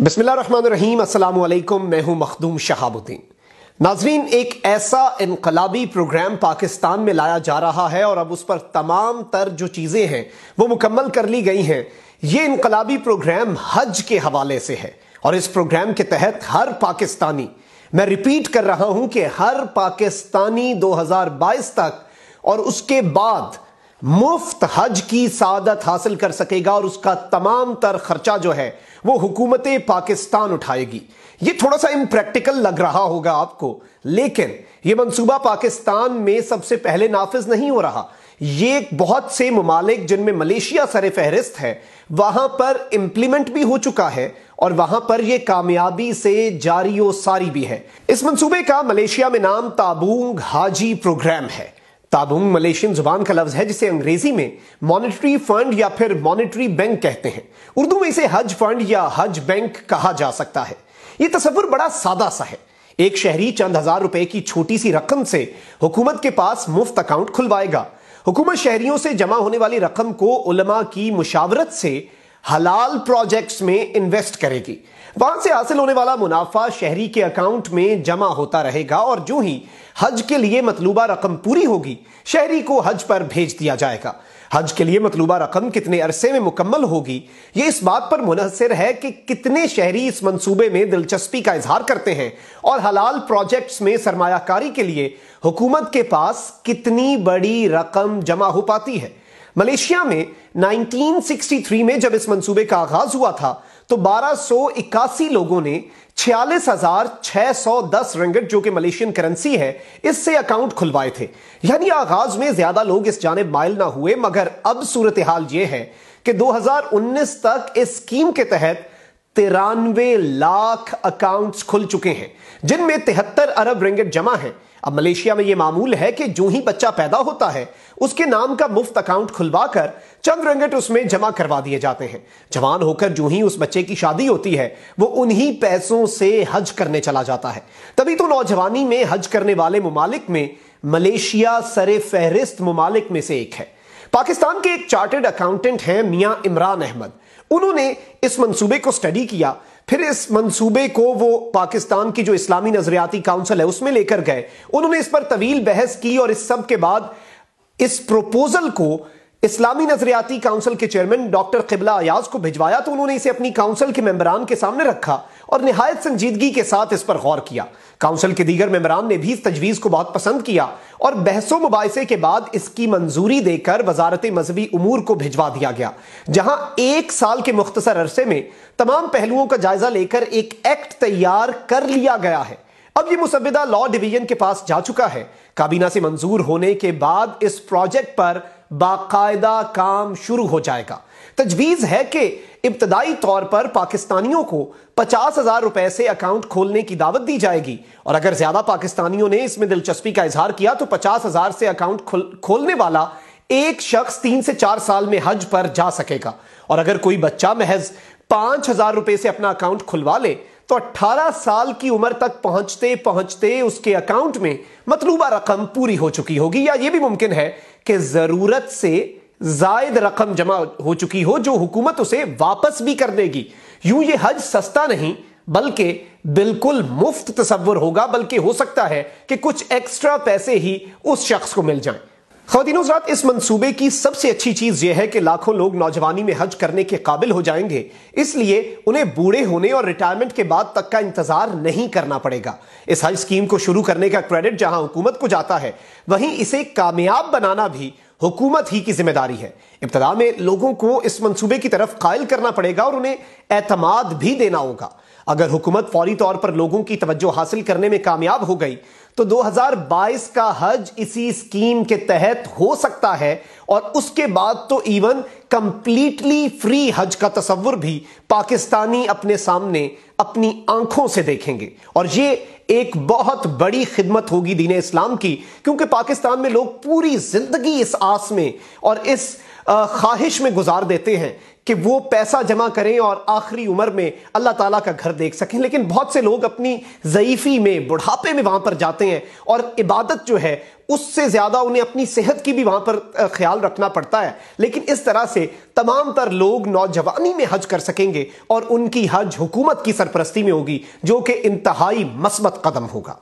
بسم اللہ الرحمن الرحیم، السلام علیکم۔ میں ہوں مخدوم شہاب الدین۔ ناظرین، ایک ایسا انقلابی پروگرام پاکستان میں لایا جا رہا ہے اور اب اس پر تمام تر جو چیزیں ہیں وہ مکمل کر لی گئی ہیں۔ یہ انقلابی پروگرام حج کے حوالے سے ہے اور اس پروگرام کے تحت ہر پاکستانی، میں ریپیٹ کر رہا ہوں کہ ہر پاکستانی 2022 تک اور اس کے بعد مفت حج کی سعادت حاصل کر سکے گا اور اس کا تمام تر خرچہ جو ہے وہ حکومت پاکستان اٹھائے گی۔ یہ تھوڑا سا امپریکٹیکل لگ رہا ہوگا آپ کو، لیکن یہ منصوبہ پاکستان میں سب سے پہلے نافذ نہیں ہو رہا۔ یہ بہت سے ممالک جن میں ملیشیا سر فہرست ہے وہاں پر امپلیمنٹ بھی ہو چکا ہے اور وہاں پر یہ کامیابی سے جاری و ساری بھی ہے۔ اس منصوبے کا ملیشیا میں نام تابونگ حاجی پروگرام ہے۔ تابونگ ملیشین زبان کا لفظ ہے جسے انگریزی میں مانیٹری فنڈ یا پھر مانیٹری بینک کہتے ہیں۔ اردو میں اسے حج فنڈ یا حج بینک کہا جا سکتا ہے۔ یہ تصور بڑا سادہ سا ہے۔ ایک شہری چند ہزار روپے کی چھوٹی سی رقم سے حکومت کے پاس مفت اکاؤنٹ کھلوائے گا۔ حکومت شہریوں سے جمع ہونے والی رقم کو علماء کی مشاورت سے حلال پروجیکٹس میں انویسٹ کرے گی۔ وہاں سے حاصل ہونے والا منافع شہری کے اکاؤنٹ میں جمع ہوتا رہے گا اور جو ہی حج کے لیے مطلوبہ رقم پوری ہوگی شہری کو حج پر بھیج دیا جائے گا۔ حج کے لیے مطلوبہ رقم کتنے عرصے میں مکمل ہوگی یہ اس بات پر منحصر ہے کہ کتنے شہری اس منصوبے میں دلچسپی کا اظہار کرتے ہیں اور حلال پروجیکٹس میں سرمایہ کاری کے لیے حکومت کے پاس کتنی بڑی رقم جمع ہو پاتی ہے۔ ملیشیا میں 1963 میں جب اس منصوبے کا آغاز ہوا تھا تو 1281 لوگوں نے 46,610 رنگٹ جو کہ ملیشین کرنسی ہے اس سے اکاؤنٹ کھلوائے تھے۔ یعنی آغاز میں زیادہ لوگ اس جانب مائل نہ ہوئے، مگر اب صورتحال یہ ہے کہ 2019 تک اس اسکیم کے تحت 93 لاکھ اکاؤنٹس کھل چکے ہیں جن میں 73 ارب رنگٹ جمع ہیں۔ اب ملیشیا میں یہ معمول ہے کہ جو ہی بچہ پیدا ہوتا ہے اس کے نام کا مفت اکاؤنٹ کھلوا کر چند رنگٹ اس میں جمع کروا دیے جاتے ہیں۔ جوان ہو کر جو ہی اس بچے کی شادی ہوتی ہے وہ انہی پیسوں سے حج کرنے چلا جاتا ہے۔ تبھی تو نوجوانی میں حج کرنے والے ممالک میں ملیشیا سر فہرست ممالک میں سے ایک ہے۔ پاکستان کے ایک چارٹرڈ اکاؤنٹنٹ ہیں میاں عمران احمد۔ انہوں نے اس منصوبے کو سٹڈی کیا، پھر اس منصوبے کو وہ پاکستان کی جو اسلامی نظریاتی کاؤنسل ہے اس میں لے کر گئے۔ انہوں نے اس پر طویل بحث کی اور اس سب کے بعد اس پروپوزل کو اسلامی نظریاتی کاؤنسل کے چیئرمین ڈاکٹر قبلہ ایاز کو بھجوایا تو انہوں نے اسے اپنی کاؤنسل کے ممبران کے سامنے رکھا اور نہایت سنجیدگی کے ساتھ اس پر غور کیا۔ کاؤنسل کے دیگر ممبران نے بھی اس تجویز کو بہت پسند کیا اور بحث و مباحثے کے بعد اس کی منظوری دے کر وزارت مذہبی امور کو بھجوا دیا گیا، جہاں 1 سال کے مختصر عرصے میں تمام پہلوؤں کا جائزہ لے کر ایک ایکٹ تیار کر لیا گیا ہے۔ اب یہ مسودہ لاء ڈویژن کے پاس جا چکا ہے۔ کابینہ سے منظور ہونے کے بعد اس پروجیکٹ پر باقاعدہ کام شروع ہو جائے گا۔ تجویز ہے کہ ابتدائی طور پر پاکستانیوں کو 50,000 روپے سے اکاؤنٹ کھولنے کی دعوت دی جائے گی اور اگر زیادہ پاکستانیوں نے اس میں دلچسپی کا اظہار کیا تو 50,000 سے اکاؤنٹ کھولنے والا ایک شخص 3 سے 4 سال میں حج پر جا سکے گا، اور اگر کوئی بچہ محض 5,000 روپے سے اپنا اکاؤنٹ کھلوا لے تو 18 سال کی عمر تک پہنچتے پہنچتے اس کے اکاؤنٹ میں مطلوبہ رقم پوری ہو چکی ہوگی، یا یہ بھی ممکن ہے کہ ضرورت سے زائد رقم جمع ہو چکی ہو جو حکومت اسے واپس بھی کر دے گی۔ یوں یہ حج سستا نہیں بلکہ بالکل مفت تصور ہوگا، بلکہ ہو سکتا ہے کہ کچھ ایکسٹرا پیسے ہی اس شخص کو مل جائیں۔ خواتین و حضرات، اس منصوبے کی سب سے اچھی چیز یہ ہے کہ لاکھوں لوگ نوجوانی میں حج کرنے کے قابل ہو جائیں گے، اس لیے انہیں بوڑھے ہونے اور ریٹائرمنٹ کے بعد تک کا انتظار نہیں کرنا پڑے گا۔ اس حج اسکیم کو شروع کرنے کا کریڈٹ جہاں حکومت کو جاتا ہے وہیں اسے کامیاب بنانا بھی حکومت ہی کی ذمہ داری ہے۔ ابتدا میں لوگوں کو اس منصوبے کی طرف قائل کرنا پڑے گا اور انہیں اعتماد بھی دینا ہوگا۔ اگر حکومت فوری طور پر لوگوں کی توجہ حاصل کرنے میں کامیاب ہو گئی تو 2022 کا حج اسی اسکیم کے تحت ہو سکتا ہے اور اس کے بعد تو ایون کمپلیٹلی فری حج کا تصور بھی پاکستانی اپنے سامنے اپنی آنکھوں سے دیکھیں گے، اور یہ ایک بہت بڑی خدمت ہوگی دین اسلام کی، کیونکہ پاکستان میں لوگ پوری زندگی اس آس میں اور اس خواہش میں گزار دیتے ہیں کہ وہ پیسہ جمع کریں اور آخری عمر میں اللہ تعالیٰ کا گھر دیکھ سکیں، لیکن بہت سے لوگ اپنی ضعیفی میں، بڑھاپے میں وہاں پر جاتے ہیں اور عبادت جو ہے اس سے زیادہ انہیں اپنی صحت کی بھی وہاں پر خیال رکھنا پڑتا ہے۔ لیکن اس طرح سے تمام تر لوگ نوجوانی میں حج کر سکیں گے اور ان کی حج حکومت کی سرپرستی میں ہوگی، جو کہ انتہائی مثبت قدم ہوگا۔